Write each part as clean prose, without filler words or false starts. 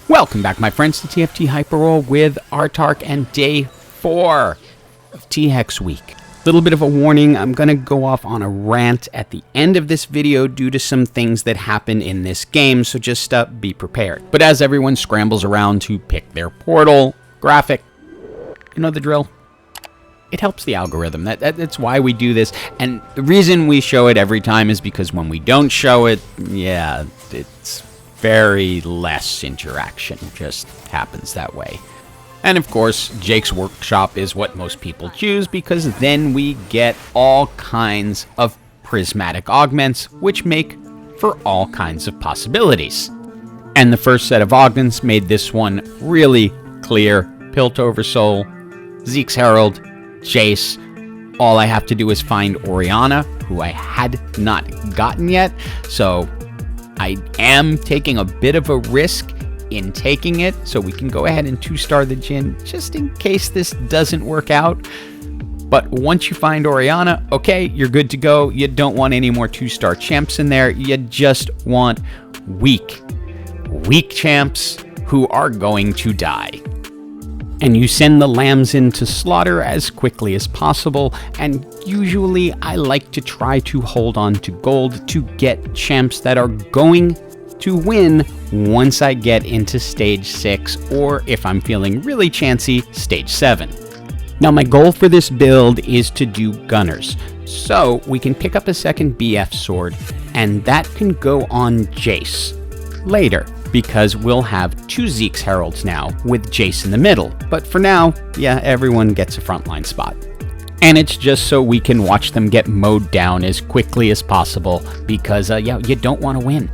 Welcome back, my friends, to TFT Hyperroll with Artark and day 4 of T-Hex week. Little bit of a warning, I'm going to go off on a rant at the end of this video due to some things that happen in this game, so just be prepared. But as everyone scrambles around to pick their portal, graphic, you know the drill. It helps the algorithm. That's why we do this, and the reason we show it every time is because when we don't show it, yeah, it's very less interaction. Just happens that way. And of course, Jake's workshop is what most people choose because then we get all kinds of prismatic augments, which make for all kinds of possibilities. And the first set of augments made this one really clear. Piltover Soul, Zeke's Herald, Jace. All I have to do is find Orianna, who I had not gotten yet, so I am taking a bit of a risk in taking it, so we can go ahead and 2-star the Jhin just in case this doesn't work out. But once you find Orianna, okay, you're good to go. You don't want any more 2-star champs in there. You just want weak champs who are going to die. And you send the lambs into slaughter as quickly as possible, and usually I like to try to hold on to gold to get champs that are going to win once I get into stage 6, or if I'm feeling really chancy, stage 7. Now my goal for this build is to do gunners, so we can pick up a second BF sword, and that can go on Jace later, because we'll have 2 Zeke's Heralds now, with Jace in the middle. But for now, yeah, everyone gets a frontline spot. And it's just so we can watch them get mowed down as quickly as possible, because, yeah, you don't want to win.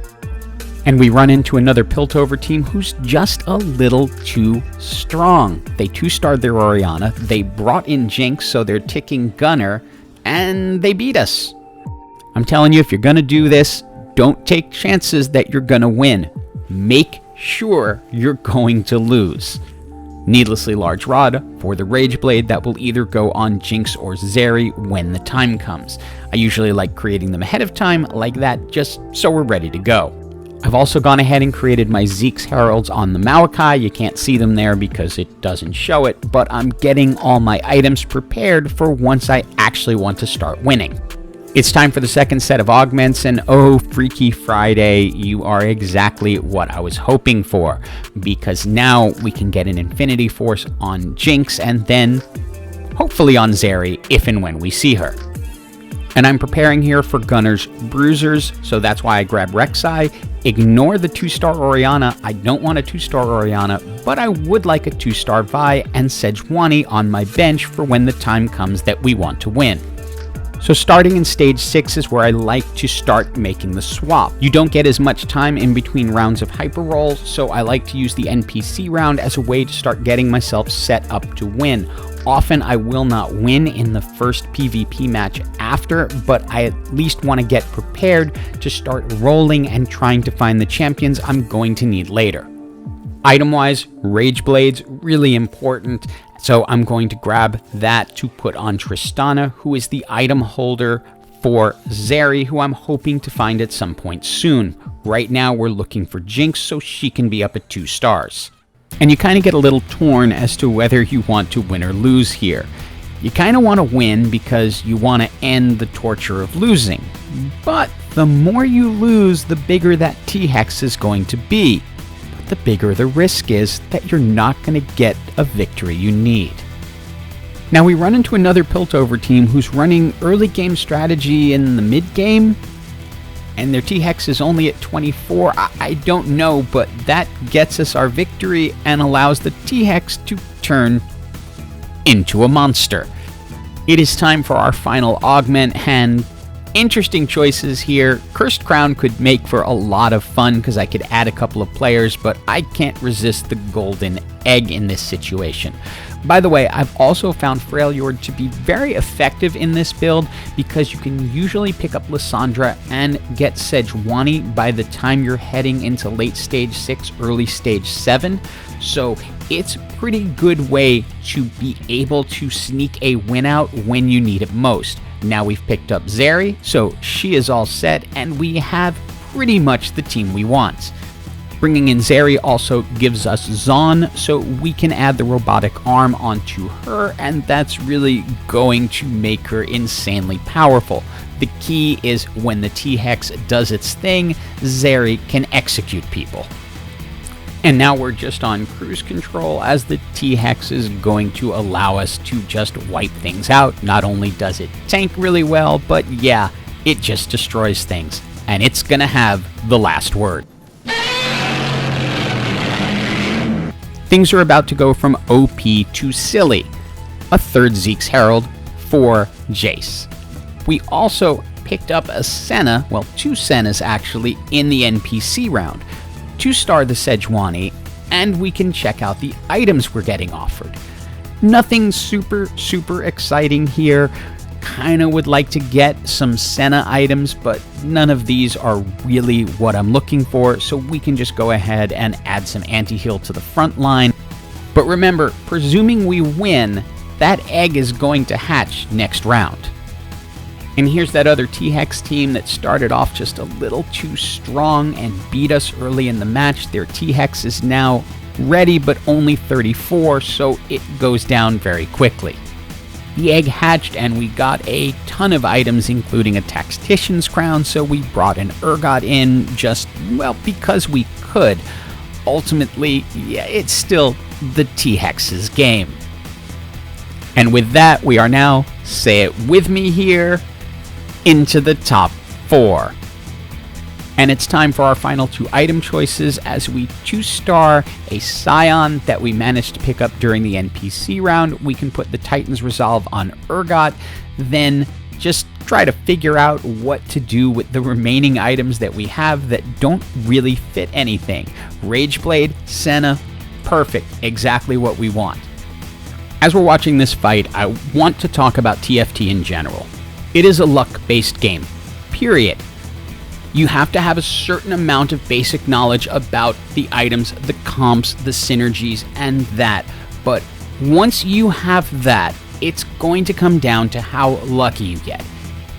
And we run into another Piltover team who's just a little too strong. They 2-starred their Orianna, they brought in Jinx, so they're ticking Gunner, and they beat us. I'm telling you, if you're going to do this, don't take chances that you're going to win. Make sure you're going to lose. Needlessly large rod for the Rage Blade that will either go on Jinx or Zary when the time comes. I usually like creating them ahead of time like that just so we're ready to go. I've also gone ahead and created my Zeke's Heralds on the Maokai. You can't see them there because it doesn't show it, but I'm getting all my items prepared for once I actually want to start winning. It's time for the second set of augments, and oh, Freaky Friday, you are exactly what I was hoping for, because now we can get an Infinity Force on Jinx, and then hopefully on Zary, if and when we see her. And I'm preparing here for Gunner's Bruisers, so that's why I grab Rek'Sai. Ignore the 2-star Orianna. I don't want a 2-star Orianna, but I would like a 2-star Vi and Sejuani on my bench for when the time comes that we want to win. So starting in stage 6 is where I like to start making the swap. You don't get as much time in between rounds of hyperroll, so I like to use the NPC round as a way to start getting myself set up to win. Often I will not win in the first PvP match after, but I at least want to get prepared to start rolling and trying to find the champions I'm going to need later. Item-wise, Rage Blades, really important, so I'm going to grab that to put on Tristana, who is the item holder for Zary, who I'm hoping to find at some point soon. Right now we're looking for Jinx so she can be up at 2 stars. And you kind of get a little torn as to whether you want to win or lose here. You kind of want to win because you want to end the torture of losing. But the more you lose, the bigger that T-Hex is going to be. But the bigger the risk is that you're not going to get a victory you need. Now we run into another Piltover team who's running early game strategy in the mid game. And their T-Hex is only at 24. I don't know, but that gets us our victory and allows the T-Hex to turn into a monster. It is time for our final augment, and interesting choices here. Cursed Crown could make for a lot of fun because I could add a couple of players, but I can't resist the golden egg in this situation. By the way, I've also found Freljord to be very effective in this build because you can usually pick up Lissandra and get Sejuani by the time you're heading into late stage 6, early stage 7. So it's a pretty good way to be able to sneak a win out when you need it most. Now we've picked up Zary, so she is all set, and we have pretty much the team we want. Bringing in Zary also gives us Zaun, so we can add the robotic arm onto her, and that's really going to make her insanely powerful. The key is when the T-Hex does its thing, Zary can execute people. And now we're just on cruise control, as the T-Hex is going to allow us to just wipe things out. Not only does it tank really well, but yeah, it just destroys things. And it's gonna have the last word. Things are about to go from OP to silly. A third Zeke's Herald for Jace. We also picked up a Senna, well, two Sennas actually, in the NPC round. 2-star the Sejuani, and we can check out the items we're getting offered. Nothing super exciting here. Kinda would like to get some Senna items, but none of these are really what I'm looking for, so we can just go ahead and add some anti-heal to the front line. But remember, presuming we win, that egg is going to hatch next round. And here's that other T-Hex team that started off just a little too strong and beat us early in the match. Their T-Hex is now ready, but only 34, so it goes down very quickly. The egg hatched and we got a ton of items, including a Tactician's Crown, so we brought an Urgot in just, well, because we could. Ultimately, yeah, it's still the T-Hex's game. And with that, we are now, say it with me here, into the top 4. And it's time for our final 2 item choices, as we 2-star a Scion that we managed to pick up during the NPC round. We can put the Titan's Resolve on Urgot, then just try to figure out what to do with the remaining items that we have that don't really fit anything. Rageblade, Senna, perfect, exactly what we want. As we're watching this fight, I want to talk about TFT in general. It is a luck-based game, period. You have to have a certain amount of basic knowledge about the items, the comps, the synergies, and that. But once you have that, it's going to come down to how lucky you get.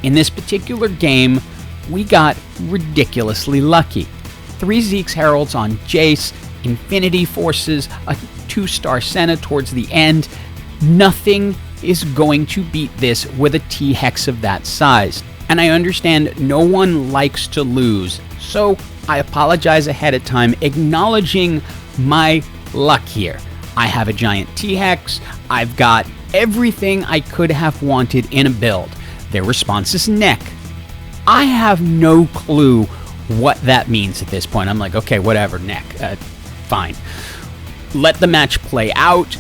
In this particular game, we got ridiculously lucky. 3 Zeke's Heralds on Jace, Infinity Forces, a 2-star Senna towards the end. Nothing is going to beat this with a T-Hex of that size. And I understand no one likes to lose, so I apologize ahead of time, acknowledging my luck here. I have a giant T-Hex, I've got everything I could have wanted in a build. Their response is neck. I have no clue what that means at this point. I'm like, okay, whatever, neck, fine. Let the match play out.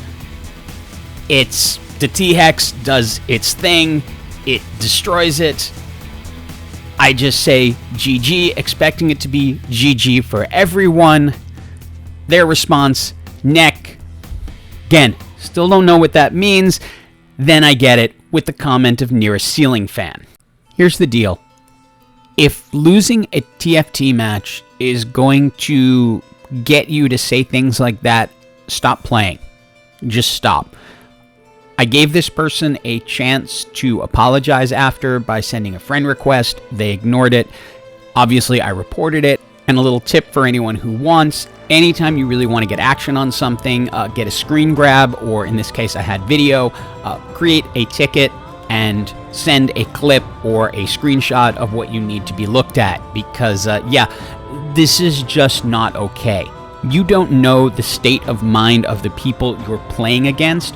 It's the T-Hex does its thing, it destroys it. I just say GG, expecting it to be GG for everyone. Their response, neck. Again, still don't know what that means. Then I get it with the comment of nearest ceiling fan. Here's the deal. If losing a TFT match is going to get you to say things like that, stop playing. Just stop. I gave this person a chance to apologize after by sending a friend request. They ignored it. Obviously, I reported it. And a little tip for anyone who wants, anytime you really want to get action on something, get a screen grab, or in this case, I had video, create a ticket and send a clip or a screenshot of what you need to be looked at. Because, yeah, this is just not okay. You don't know the state of mind of the people you're playing against,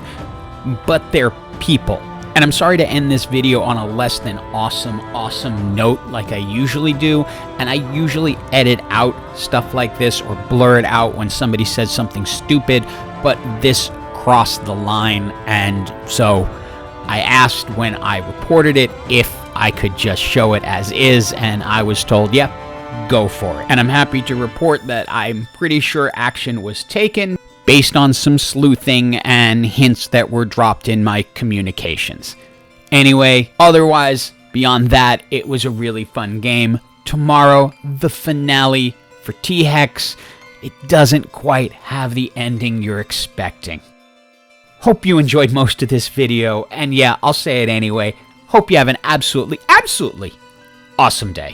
but they're people. And I'm sorry to end this video on a less than awesome note like I usually do, and I usually edit out stuff like this or blur it out when somebody says something stupid, but this crossed the line, and so I asked when I reported it if I could just show it as is, and I was told, yep, go for it. And I'm happy to report that I'm pretty sure action was taken, based on some sleuthing and hints that were dropped in my communications. Anyway, otherwise, beyond that, it was a really fun game. Tomorrow, the finale for T-Hex. It doesn't quite have the ending you're expecting. Hope you enjoyed most of this video, and yeah, I'll say it anyway. Hope you have an absolutely awesome day.